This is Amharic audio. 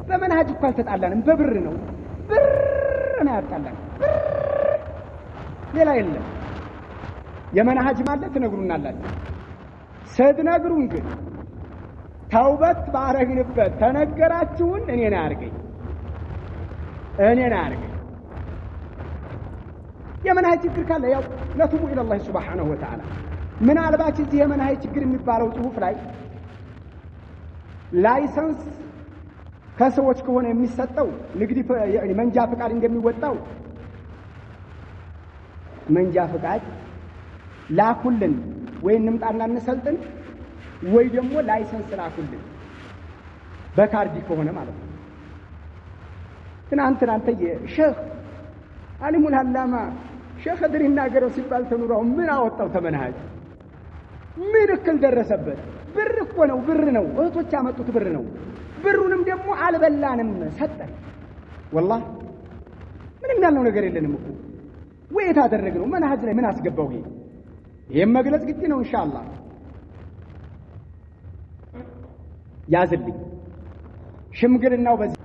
በመንሃጅ እኮ አልተጣላንም በብር ነው ብር ነው ያጣላን ሌላ የለም የመንሃጅ ማለት ትነግሩናላችሁ ስትነግሩን ግን ተውበት ባረግንበት ተነገራችሁን እኔና አርገኝ የመንሃጅ ችግር ካለ ያው ለቱቡ ኢላላህ ሱብሓነሁ ወተዓላ ምን አልባች እዚህ የመንሃጅ ችግር የሚባለው ጽሁፍ ላይ ላይሰንስ ከሰዎች ከሆነ የሚሰጠው ንግዲ መንጃ ፍቃድ እንደሚወጣው መንጃ ፍቃድ ላኩልን ወይ እንምጣና እንሰልጥን ወይ ደግሞ ላይሰንስ ላኩልን በካርዲ ከሆነ ማለት ነው ትናንት ሼህ አሊሙል ሐላማ ሼህ ድሪና ገረው ሲባል ተኑራው ምን አወጣው ተመናሃጅ ምን እክል ደረሰበት ብር እኮ ነው ብር ነው እህቶች ያመጡት ብር ነው ብሩንም ደግሞ አልበላንም ሰጠን والله ምንም ያለው ነገር የለንም እኮ ወይታ አደረግነው መንሃጅ ላይ ምን አስገባው ይሄን መግለጽ ግድ ነው ኢንሻአላህ ያዝልኝ ሽምግልናው በዚህ